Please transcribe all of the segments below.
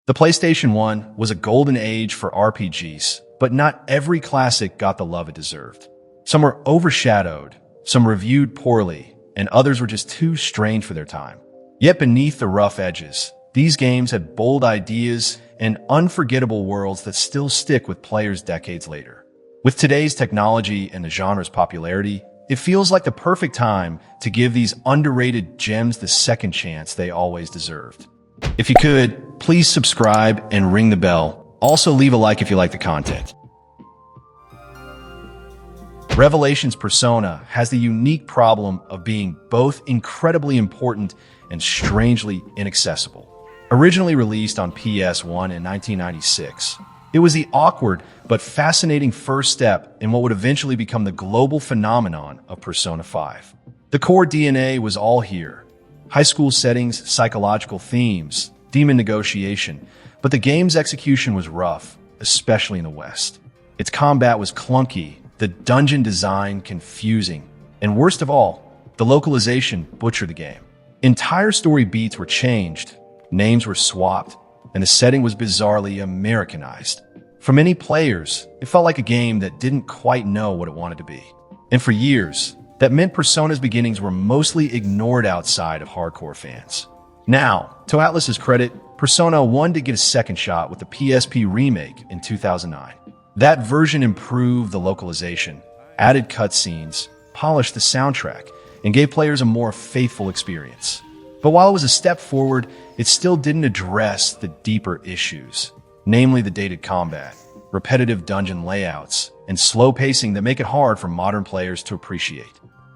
The PlayStation 1 was a golden age for RPGs, but not every classic got the love it deserved. Some were overshadowed, some reviewed poorly, and others were just too strange for their time. Yet beneath the rough edges, these games had bold ideas and unforgettable worlds that still stick with players decades later. With today's technology and the genre's popularity, it feels like the perfect time to give these underrated gems the second chance they always deserved. If you could, please subscribe and ring the bell. Also leave a like if you like the content. Revelations Persona has the unique problem of being both incredibly important and strangely inaccessible. Originally released on PS1 in 1996, it was the awkward but fascinating first step in what would eventually become the global phenomenon of Persona 5. The core DNA was all here. High school settings, psychological themes, demon negotiation, but the game's execution was rough, especially in the West. Its combat was clunky, the dungeon design confusing, and worst of all, the localization butchered the game. Entire story beats were changed, names were swapped, and the setting was bizarrely Americanized. For many players, it felt like a game that didn't quite know what it wanted to be. And for years, that meant Persona's beginnings were mostly ignored outside of hardcore fans. Now, to Atlus's credit, Persona 1 did get a second shot with the PSP Remake in 2009. That version improved the localization, added cutscenes, polished the soundtrack, and gave players a more faithful experience. But while it was a step forward, it still didn't address the deeper issues, namely the dated combat, repetitive dungeon layouts, and slow pacing that make it hard for modern players to appreciate.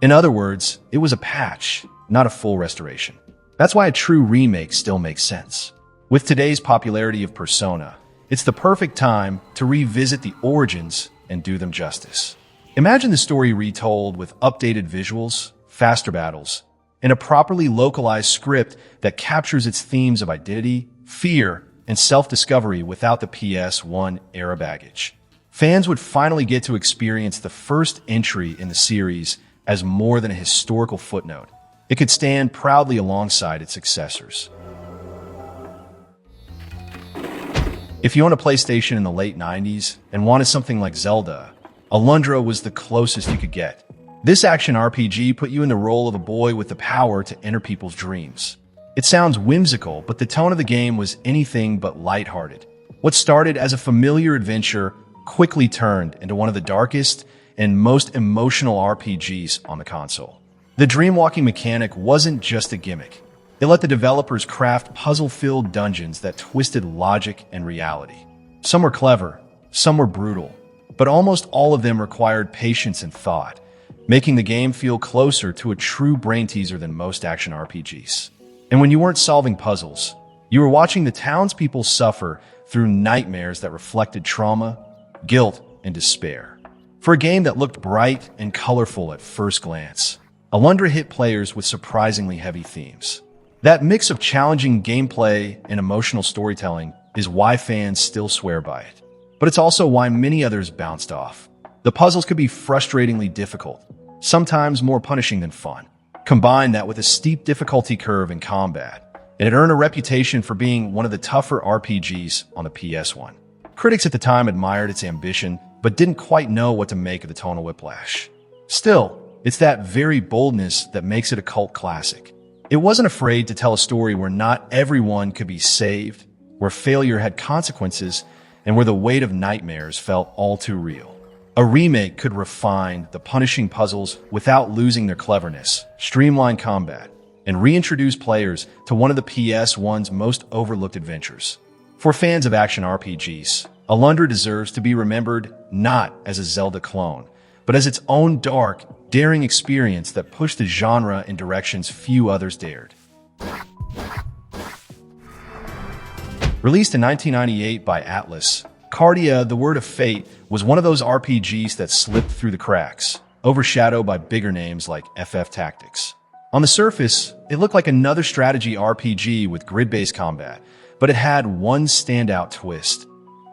In other words, it was a patch, not a full restoration. That's why a true remake still makes sense. With today's popularity of Persona, it's the perfect time to revisit the origins and do them justice. Imagine the story retold with updated visuals, faster battles, and a properly localized script that captures its themes of identity, fear, and self-discovery without the PS1 era baggage. Fans would finally get to experience the first entry in the series as more than a historical footnote. It could stand proudly alongside its successors. If you owned a PlayStation in the late 90s and wanted something like Zelda, Alundra was the closest you could get. This action RPG put you in the role of a boy with the power to enter people's dreams. It sounds whimsical, but the tone of the game was anything but lighthearted. What started as a familiar adventure quickly turned into one of the darkest and most emotional RPGs on the console. The dream-walking mechanic wasn't just a gimmick. It let the developers craft puzzle-filled dungeons that twisted logic and reality. Some were clever, some were brutal, but almost all of them required patience and thought, making the game feel closer to a true brain teaser than most action RPGs. And when you weren't solving puzzles, you were watching the townspeople suffer through nightmares that reflected trauma, guilt, and despair. For a game that looked bright and colorful at first glance, Alundra hit players with surprisingly heavy themes. That mix of challenging gameplay and emotional storytelling is why fans still swear by it. But it's also why many others bounced off. The puzzles could be frustratingly difficult, sometimes more punishing than fun. Combine that with a steep difficulty curve in combat, and it earned a reputation for being one of the tougher RPGs on the PS1. Critics at the time admired its ambition, but didn't quite know what to make of the tonal whiplash. Still, it's that very boldness that makes it a cult classic. It wasn't afraid to tell a story where not everyone could be saved, where failure had consequences, and where the weight of nightmares felt all too real. A remake could refine the punishing puzzles without losing their cleverness, streamline combat, and reintroduce players to one of the PS1's most overlooked adventures. For fans of action RPGs, Alundra deserves to be remembered not as a Zelda clone, but as its own dark, daring experience that pushed the genre in directions few others dared. Released in 1998 by Atlus, Cardia: The Word of Fate was one of those RPGs that slipped through the cracks, overshadowed by bigger names like FF Tactics. On the surface, it looked like another strategy RPG with grid-based combat, but it had one standout twist.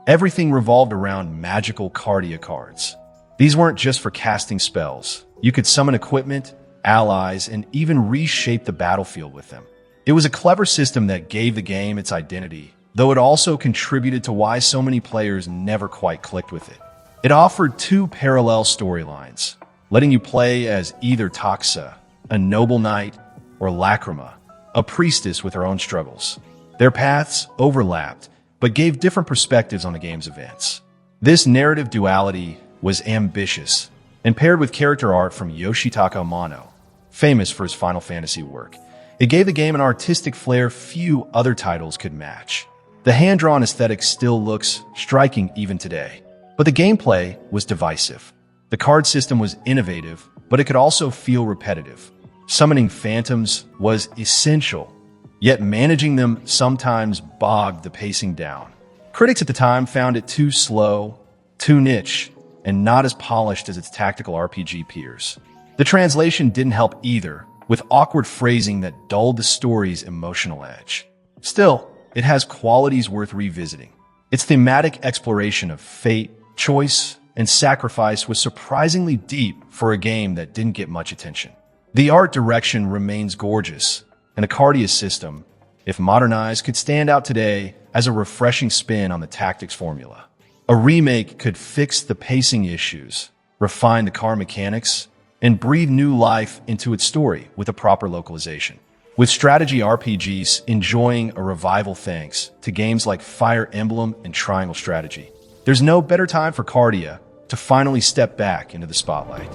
Everything revolved around magical Cardia cards. These weren't just for casting spells. You could summon equipment, allies, and even reshape the battlefield with them. It was a clever system that gave the game its identity, though it also contributed to why so many players never quite clicked with it. It offered two parallel storylines, letting you play as either Toxa, a noble knight, or Lacrima, a priestess with her own struggles. Their paths overlapped, but gave different perspectives on the game's events. This narrative duality was ambitious, and paired with character art from Yoshitaka Amano, famous for his Final Fantasy work, it gave the game an artistic flair few other titles could match. The hand-drawn aesthetic still looks striking even today, but the gameplay was divisive. The card system was innovative, but it could also feel repetitive. Summoning phantoms was essential, yet managing them sometimes bogged the pacing down. Critics at the time found it too slow, too niche, and not as polished as its tactical RPG peers. The translation didn't help either, with awkward phrasing that dulled the story's emotional edge. Still, it has qualities worth revisiting. Its thematic exploration of fate, choice, and sacrifice was surprisingly deep for a game that didn't get much attention. The art direction remains gorgeous, and the Cardia system, if modernized, could stand out today as a refreshing spin on the tactics formula. A remake could fix the pacing issues, refine the car mechanics, and breathe new life into its story with a proper localization. With strategy RPGs enjoying a revival thanks to games like Fire Emblem and Triangle Strategy, there's no better time for Cardia to finally step back into the spotlight.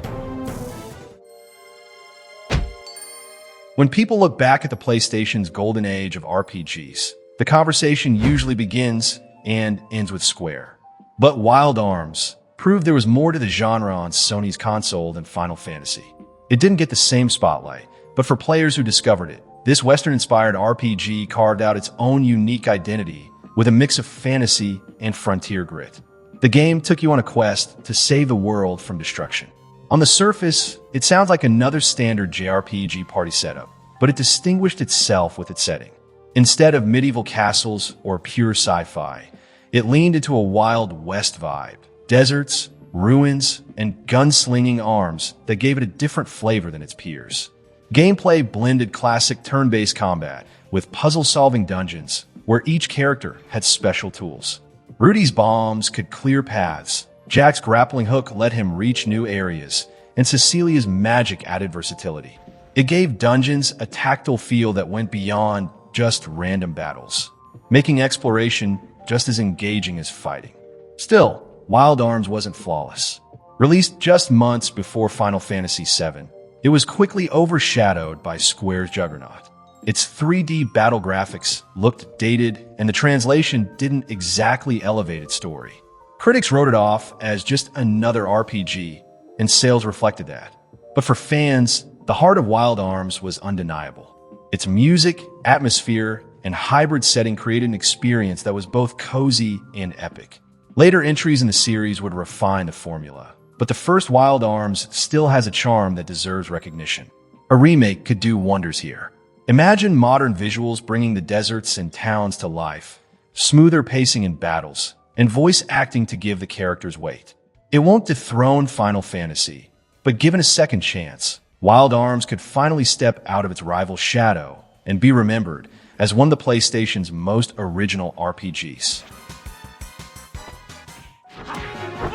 When people look back at the PlayStation's golden age of RPGs, the conversation usually begins and ends with Square. But Wild Arms proved there was more to the genre on Sony's console than Final Fantasy. It didn't get the same spotlight, but for players who discovered it, this Western-inspired RPG carved out its own unique identity with a mix of fantasy and frontier grit. The game took you on a quest to save the world from destruction. On the surface, it sounds like another standard JRPG party setup, but it distinguished itself with its setting. Instead of medieval castles or pure sci-fi, it leaned into a Wild West vibe, deserts, ruins, and gunslinging arms that gave it a different flavor than its peers. Gameplay blended classic turn-based combat with puzzle-solving dungeons where each character had special tools. Rudy's bombs could clear paths, Jack's grappling hook let him reach new areas, and Cecilia's magic added versatility. It gave dungeons a tactile feel that went beyond just random battles, making exploration just as engaging as fighting. Still, Wild Arms wasn't flawless. Released just months before Final Fantasy VII, it was quickly overshadowed by Square's Juggernaut. Its 3D battle graphics looked dated, and the translation didn't exactly elevate its story. Critics wrote it off as just another RPG, and sales reflected that. But for fans, the heart of Wild Arms was undeniable. Its music, atmosphere, and hybrid setting created an experience that was both cozy and epic. Later entries in the series would refine the formula, but the first Wild Arms still has a charm that deserves recognition. A remake could do wonders here. Imagine modern visuals bringing the deserts and towns to life, smoother pacing in battles, and voice acting to give the characters weight. It won't dethrone Final Fantasy, but given a second chance, Wild Arms could finally step out of its rival's shadow and be remembered as one of the PlayStation's most original RPGs.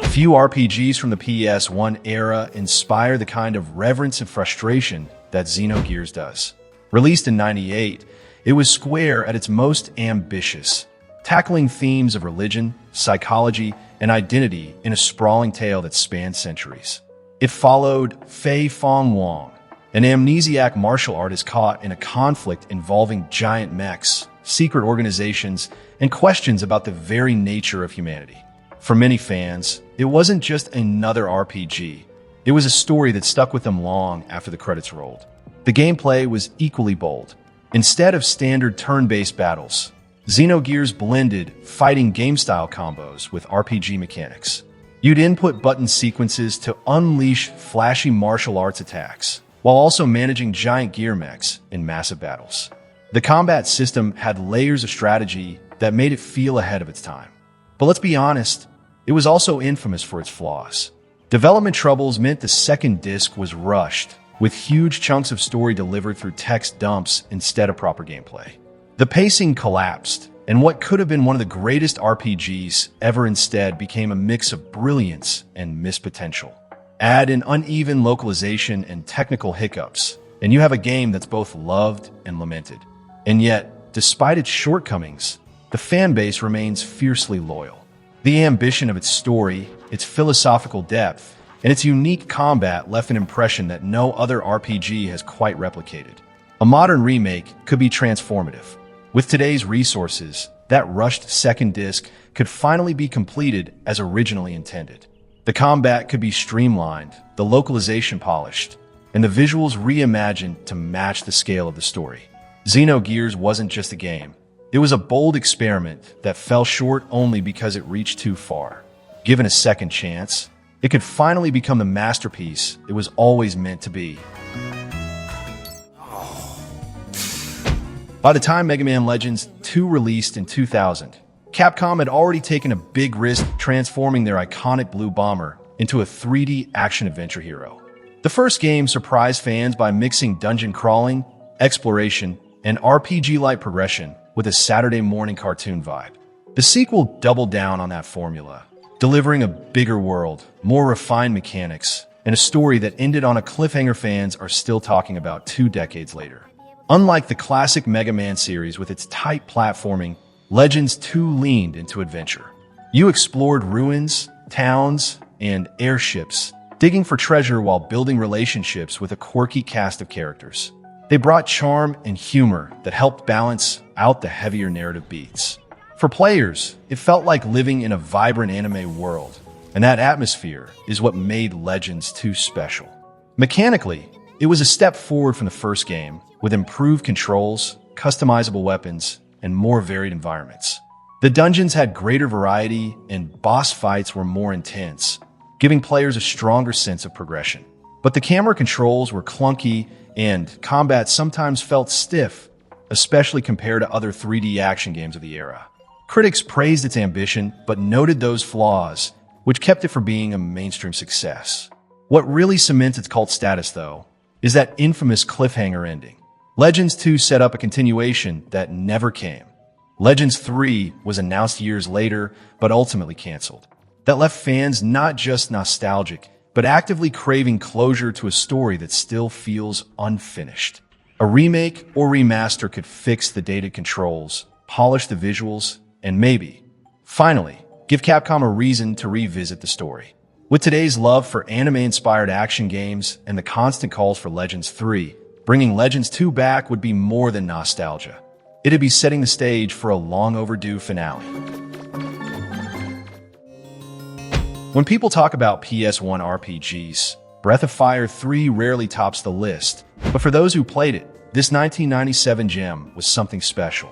Few RPGs from the PS1 era inspire the kind of reverence and frustration that Xenogears does. Released in '98, it was Square at its most ambitious, tackling themes of religion, psychology, and identity in a sprawling tale that spanned centuries. It followed Fei Fong Wong, an amnesiac martial artist caught in a conflict involving giant mechs, secret organizations, and questions about the very nature of humanity. For many fans, it wasn't just another RPG. It was a story that stuck with them long after the credits rolled. The gameplay was equally bold. Instead of standard turn-based battles, Xenogears blended fighting game-style combos with RPG mechanics. You'd input button sequences to unleash flashy martial arts attacks, while also managing giant gear mechs in massive battles. The combat system had layers of strategy that made it feel ahead of its time. But let's be honest, it was also infamous for its flaws. Development troubles meant the second disc was rushed, with huge chunks of story delivered through text dumps instead of proper gameplay. The pacing collapsed, and what could have been one of the greatest RPGs ever instead became a mix of brilliance and missed potential. Add in uneven localization and technical hiccups, and you have a game that's both loved and lamented. And yet, despite its shortcomings, the fan base remains fiercely loyal. The ambition of its story, its philosophical depth, and its unique combat left an impression that no other RPG has quite replicated. A modern remake could be transformative. With today's resources, that rushed second disc could finally be completed as originally intended. The combat could be streamlined, the localization polished, and the visuals reimagined to match the scale of the story. Xenogears wasn't just a game. It was a bold experiment that fell short only because it reached too far. Given a second chance, it could finally become the masterpiece it was always meant to be. By the time Mega Man Legends 2 released in 2000, Capcom had already taken a big risk transforming their iconic blue bomber into a 3D action-adventure hero. The first game surprised fans by mixing dungeon crawling, exploration, and RPG-like progression with a Saturday morning cartoon vibe. The sequel doubled down on that formula, delivering a bigger world, more refined mechanics, and a story that ended on a cliffhanger fans are still talking about 2 decades later. Unlike the classic Mega Man series with its tight platforming, Legends 2 leaned into adventure. You explored ruins, towns, and airships, digging for treasure while building relationships with a quirky cast of characters. They brought charm and humor that helped balance out the heavier narrative beats. For players, it felt like living in a vibrant anime world, and that atmosphere is what made Legends 2 special. Mechanically, it was a step forward from the first game, with improved controls, customizable weapons, and more varied environments. The dungeons had greater variety, and boss fights were more intense, giving players a stronger sense of progression. But the camera controls were clunky, and combat sometimes felt stiff, especially compared to other 3D action games of the era. Critics praised its ambition, but noted those flaws, which kept it from being a mainstream success. What really cements its cult status, though, is that infamous cliffhanger ending. Legends 2 set up a continuation that never came. Legends 3 was announced years later, but ultimately canceled. That left fans not just nostalgic, but actively craving closure to a story that still feels unfinished. A remake or remaster could fix the dated controls, polish the visuals, and maybe, finally, give Capcom a reason to revisit the story. With today's love for anime-inspired action games and the constant calls for Legends 3, bringing Legends 2 back would be more than nostalgia. It'd be setting the stage for a long overdue finale. When people talk about PS1 RPGs, Breath of Fire 3 rarely tops the list, but for those who played it, this 1997 gem was something special.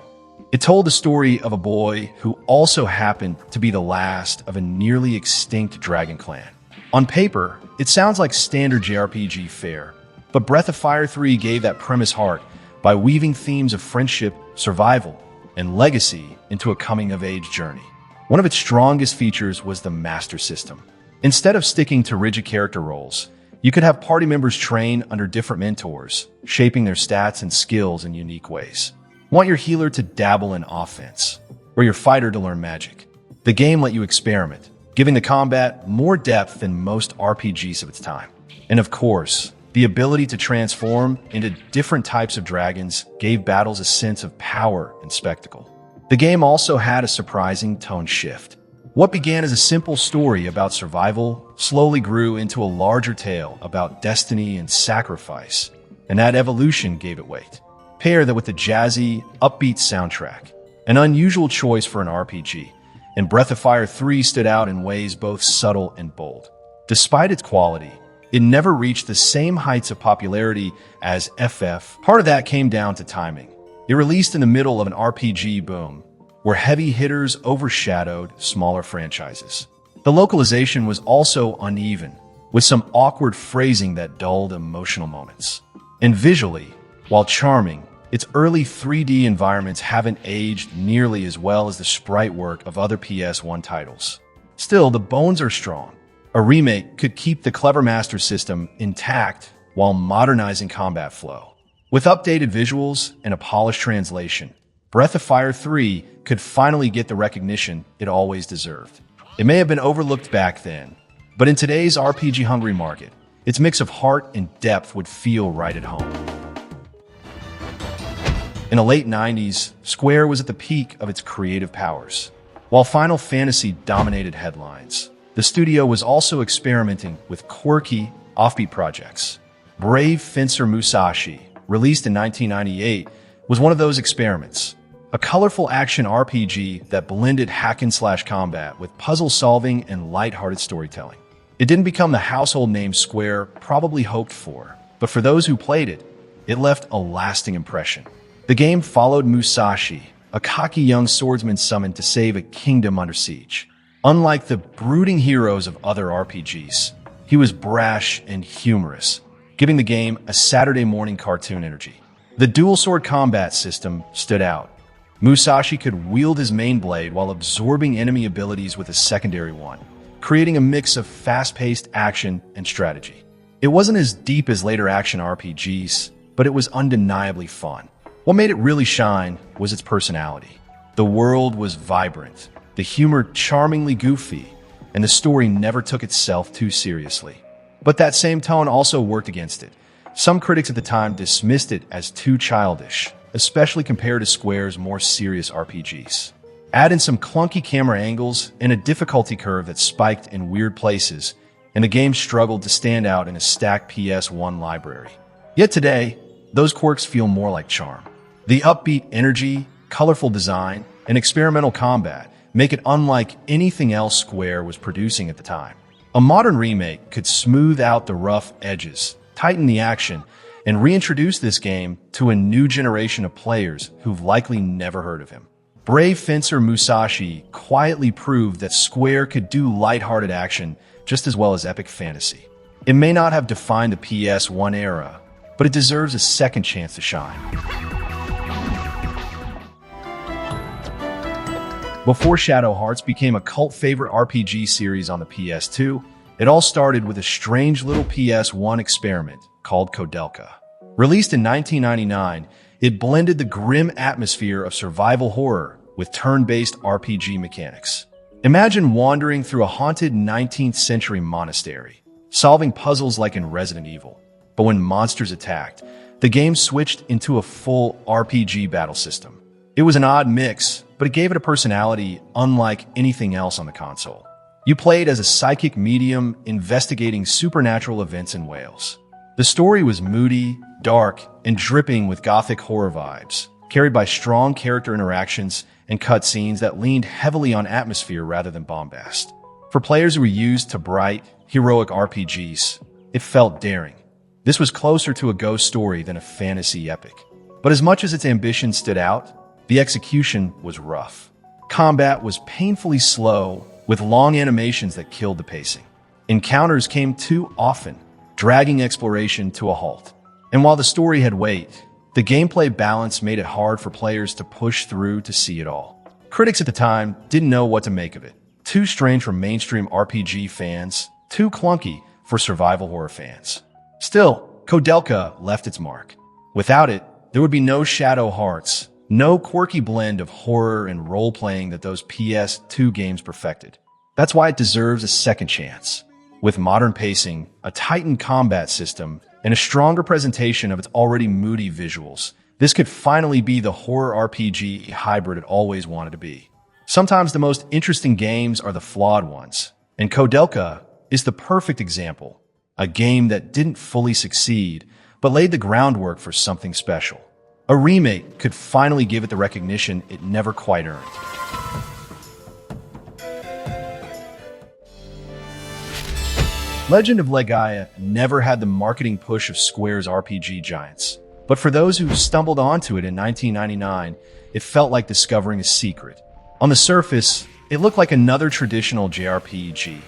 It told the story of a boy who also happened to be the last of a nearly extinct dragon clan. On paper, it sounds like standard JRPG fare, but Breath of Fire 3 gave that premise heart by weaving themes of friendship, survival, and legacy into a coming-of-age journey. One of its strongest features was the Master System. Instead of sticking to rigid character roles, you could have party members train under different mentors, shaping their stats and skills in unique ways. Want your healer to dabble in offense, or your fighter to learn magic? The game let you experiment, giving the combat more depth than most RPGs of its time. And of course, the ability to transform into different types of dragons gave battles a sense of power and spectacle. The game also had a surprising tone shift. What began as a simple story about survival slowly grew into a larger tale about destiny and sacrifice, and that evolution gave it weight. Pair that with a jazzy, upbeat soundtrack, an unusual choice for an RPG, and Breath of Fire 3 stood out in ways both subtle and bold. Despite its quality, it never reached the same heights of popularity as FF. Part of that came down to timing. It released in the middle of an RPG boom, where heavy hitters overshadowed smaller franchises. The localization was also uneven, with some awkward phrasing that dulled emotional moments. And visually, while charming, its early 3D environments haven't aged nearly as well as the sprite work of other PS1 titles. Still, the bones are strong. A remake could keep the clever Master System intact while modernizing combat flow. With updated visuals and a polished translation, Breath of Fire 3 could finally get the recognition it always deserved. It may have been overlooked back then, but in today's RPG-hungry market, its mix of heart and depth would feel right at home. In the late 90s, Square was at the peak of its creative powers. While Final Fantasy dominated headlines, the studio was also experimenting with quirky, offbeat projects. Brave Fencer Musashi, released in 1998, was one of those experiments. A colorful action RPG that blended hack-and-slash combat with puzzle solving and lighthearted storytelling. It didn't become the household name Square probably hoped for, but for those who played it, it left a lasting impression. The game followed Musashi, a cocky young swordsman summoned to save a kingdom under siege. Unlike the brooding heroes of other RPGs, he was brash and humorous, giving the game a Saturday morning cartoon energy. The dual-sword combat system stood out. Musashi could wield his main blade while absorbing enemy abilities with a secondary one, creating a mix of fast-paced action and strategy. It wasn't as deep as later action RPGs, but it was undeniably fun. What made it really shine was its personality. The world was vibrant, the humor charmingly goofy, and the story never took itself too seriously. But that same tone also worked against it. Some critics at the time dismissed it as too childish, especially compared to Square's more serious RPGs. Add in some clunky camera angles and a difficulty curve that spiked in weird places, and the game struggled to stand out in a stacked PS1 library. Yet today, those quirks feel more like charm. The upbeat energy, colorful design, and experimental combat make it unlike anything else Square was producing at the time. A modern remake could smooth out the rough edges, tighten the action, and reintroduce this game to a new generation of players who've likely never heard of him. Brave Fencer Musashi quietly proved that Square could do lighthearted action just as well as epic fantasy. It may not have defined the PS1 era, but it deserves a second chance to shine. Before Shadow Hearts became a cult favorite RPG series on the PS2, it all started with a strange little PS1 experiment called Kodelka. Released in 1999, it blended the grim atmosphere of survival horror with turn-based RPG mechanics. Imagine wandering through a haunted 19th century monastery, solving puzzles like in Resident Evil. But when monsters attacked, the game switched into a full RPG battle system. It was an odd mix, but it gave it a personality unlike anything else on the console. You played as a psychic medium investigating supernatural events in Wales. The story was moody, dark, and dripping with gothic horror vibes, carried by strong character interactions and cutscenes that leaned heavily on atmosphere rather than bombast. For players who were used to bright, heroic RPGs, it felt daring. This was closer to a ghost story than a fantasy epic. But as much as its ambition stood out, the execution was rough. Combat was painfully slow, with long animations that killed the pacing. Encounters came too often, dragging exploration to a halt. And while the story had weight, the gameplay balance made it hard for players to push through to see it all. Critics at the time didn't know what to make of it. Too strange for mainstream RPG fans, too clunky for survival horror fans. Still, Kodelka left its mark. Without it, there would be no Shadow Hearts, no quirky blend of horror and role-playing that those PS2 games perfected. That's why it deserves a second chance. With modern pacing, a tightened combat system, and a stronger presentation of its already moody visuals, this could finally be the horror RPG hybrid it always wanted to be. Sometimes the most interesting games are the flawed ones, and Kodelka is the perfect example. A game that didn't fully succeed, but laid the groundwork for something special. A remake could finally give it the recognition it never quite earned. Legend of Legaia never had the marketing push of Square's RPG giants. But for those who stumbled onto it in 1999, it felt like discovering a secret. On the surface, it looked like another traditional JRPG.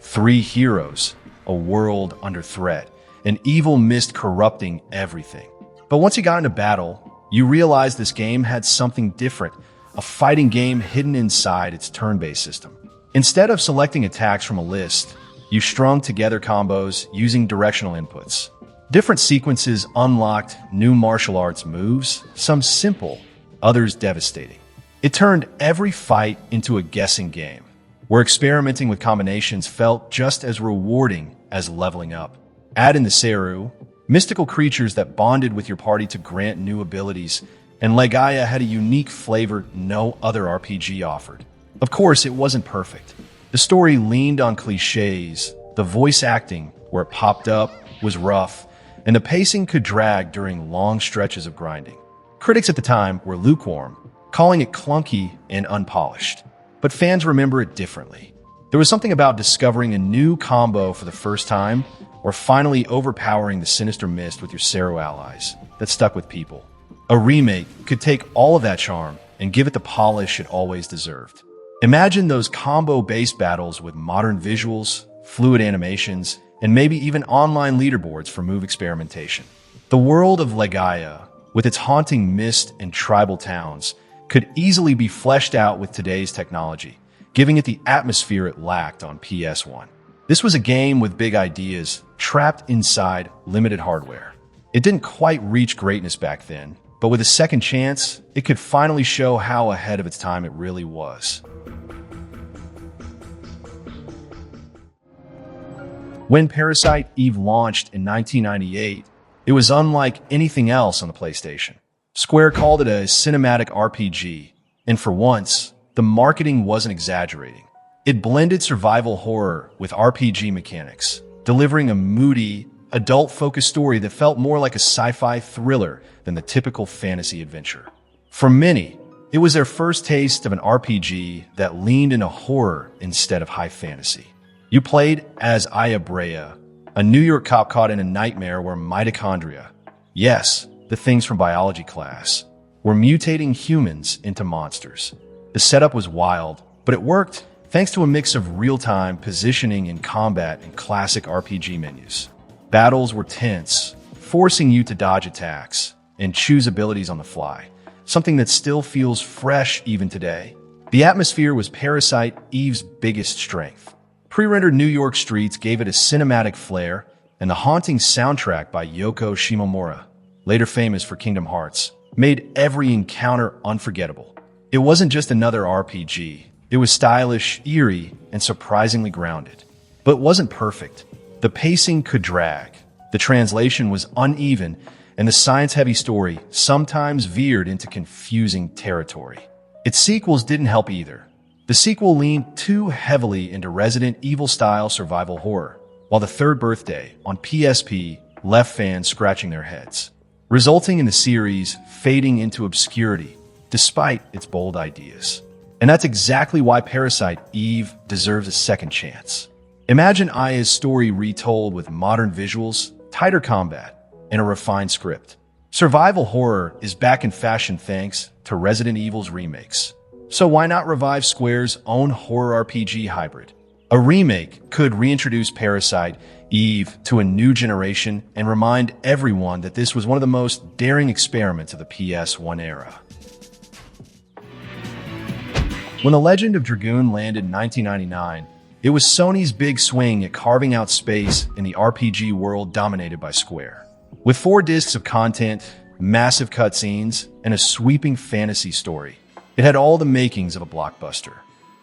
3 heroes, a world under threat, an evil mist corrupting everything. But once you got into battle, you realized this game had something different, a fighting game hidden inside its turn-based system. Instead of selecting attacks from a list, you strung together combos using directional inputs. Different sequences unlocked new martial arts moves, some simple, others devastating. It turned every fight into a guessing game, where experimenting with combinations felt just as rewarding as leveling up. Add in the Seru, mystical creatures that bonded with your party to grant new abilities, and Legaia had a unique flavor no other RPG offered. Of course, it wasn't perfect. The story leaned on cliches, the voice acting, where it popped up, was rough, and the pacing could drag during long stretches of grinding. Critics at the time were lukewarm, calling it clunky and unpolished. But fans remember it differently. There was something about discovering a new combo for the first time, or finally overpowering the sinister mist with your Seru allies, that stuck with people. A remake could take all of that charm and give it the polish it always deserved. Imagine those combo-based battles with modern visuals, fluid animations, and maybe even online leaderboards for move experimentation. The world of Legaia, with its haunting mist and tribal towns, could easily be fleshed out with today's technology, giving it the atmosphere it lacked on PS1. This was a game with big ideas, trapped inside limited hardware. It didn't quite reach greatness back then, but with a second chance, it could finally show how ahead of its time it really was. When Parasite Eve launched in 1998, it was unlike anything else on the PlayStation. Square called it a cinematic RPG, and for once, the marketing wasn't exaggerating. It blended survival horror with RPG mechanics, delivering a moody, adult-focused story that felt more like a sci-fi thriller than the typical fantasy adventure. For many, it was their first taste of an RPG that leaned into horror instead of high fantasy. You played as Aya Brea, a New York cop caught in a nightmare where mitochondria, yes, the things from biology class, were mutating humans into monsters. The setup was wild, but it worked thanks to a mix of real-time positioning and combat in classic RPG menus. Battles were tense, forcing you to dodge attacks and choose abilities on the fly, something that still feels fresh even today. The atmosphere was Parasite Eve's biggest strength. Pre-rendered New York streets gave it a cinematic flair, and the haunting soundtrack by Yoko Shimomura, later famous for Kingdom Hearts, made every encounter unforgettable. It wasn't just another RPG. It was stylish, eerie, and surprisingly grounded. But it wasn't perfect. The pacing could drag. The translation was uneven, and the science-heavy story sometimes veered into confusing territory. Its sequels didn't help either. The sequel leaned too heavily into Resident Evil-style survival horror, while The Third Birthday on PSP left fans scratching their heads, resulting in the series fading into obscurity despite its bold ideas. And that's exactly why Parasite Eve deserves a second chance. Imagine Aya's story retold with modern visuals, tighter combat, and a refined script. Survival horror is back in fashion thanks to Resident Evil's remakes. So why not revive Square's own horror RPG hybrid? A remake could reintroduce Parasite Eve to a new generation and remind everyone that this was one of the most daring experiments of the PS1 era. When The Legend of Dragoon landed in 1999, it was Sony's big swing at carving out space in the RPG world dominated by Square. With 4 discs of content, massive cutscenes, and a sweeping fantasy story, it had all the makings of a blockbuster.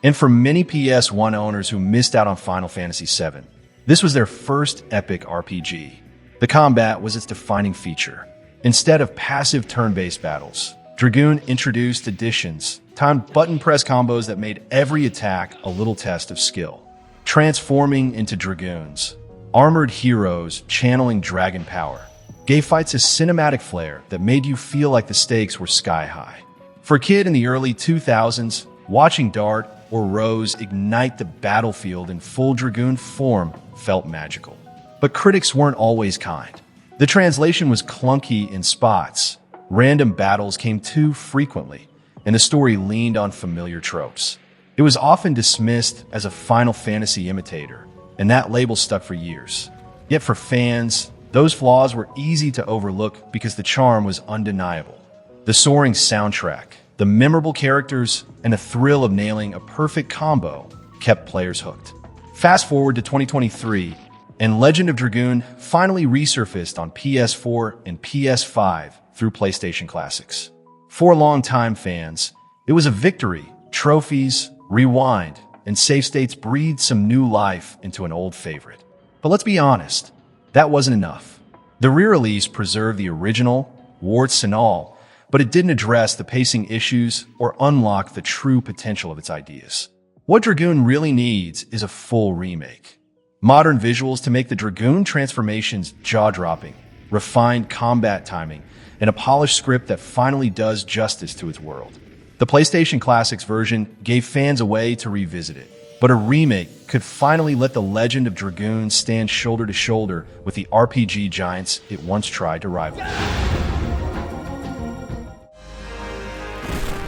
And for many PS1 owners who missed out on Final Fantasy VII, this was their first epic RPG. The combat was its defining feature. Instead of passive turn-based battles, Dragoon introduced additions, timed button press combos that made every attack a little test of skill. Transforming into Dragoons, armored heroes channeling dragon power, gave fights a cinematic flair that made you feel like the stakes were sky high. For a kid in the early 2000s, watching Dart or Rose ignite the battlefield in full Dragoon form felt magical. But critics weren't always kind. The translation was clunky in spots, random battles came too frequently, and the story leaned on familiar tropes. It was often dismissed as a Final Fantasy imitator, and that label stuck for years. Yet for fans, those flaws were easy to overlook because the charm was undeniable. The soaring soundtrack, the memorable characters, and the thrill of nailing a perfect combo kept players hooked. Fast forward to 2023, and Legend of Dragoon finally resurfaced on PS4 and PS5 through PlayStation Classics. For longtime fans, It was a victory. Trophies, rewind, and save states breathed some new life into an old favorite. But let's be honest, that wasn't enough. The re-release preserved the original, warts and all, but it didn't address the pacing issues or unlock the true potential of its ideas. What Dragoon really needs is a full remake. Modern visuals to make the Dragoon transformations jaw-dropping, refined combat timing, and a polished script that finally does justice to its world. The PlayStation Classics version gave fans a way to revisit it, but a remake could finally let the legend of Dragoon stand shoulder to shoulder with the RPG giants it once tried to rival.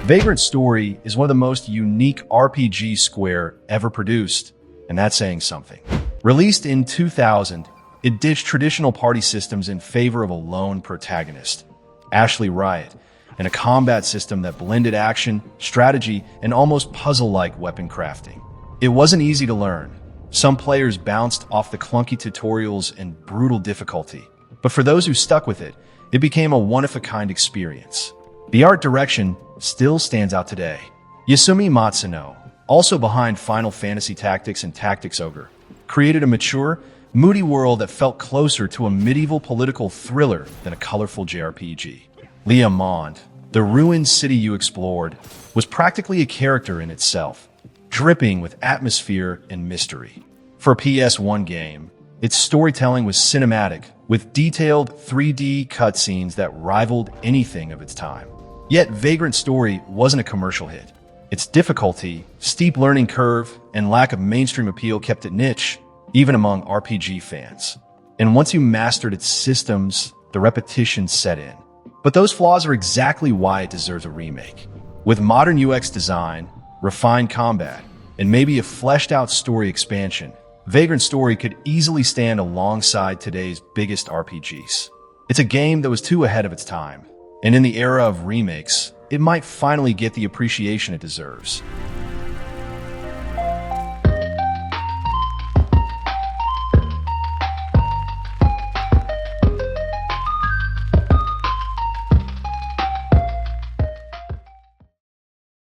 Vagrant's story is one of the most unique RPG Square ever produced, and that's saying something. Released in 2000, it ditched traditional party systems in favor of a lone protagonist, Ashley Riot, and a combat system that blended action, strategy, and almost puzzle-like weapon crafting. It wasn't easy to learn. Some players bounced off the clunky tutorials and brutal difficulty, but for those who stuck with it, it became a one-of-a-kind experience. The art direction still stands out today. Yasumi Matsuno, also behind Final Fantasy Tactics and Tactics Ogre, created a mature, moody world that felt closer to a medieval political thriller than a colorful JRPG. Leah Mond, the ruined city you explored, was practically a character in itself, dripping with atmosphere and mystery. For a PS1 game, its storytelling was cinematic, with detailed 3D cutscenes that rivaled anything of its time. Yet Vagrant's story wasn't a commercial hit. Its difficulty, steep learning curve, and lack of mainstream appeal kept it niche, even among RPG fans. And once you mastered its systems, the repetition set in. But those flaws are exactly why it deserves a remake. With modern UX design, refined combat, and maybe a fleshed-out story expansion, Vagrant's story could easily stand alongside today's biggest RPGs. It's a game that was too ahead of its time, and in the era of remakes, it might finally get the appreciation it deserves.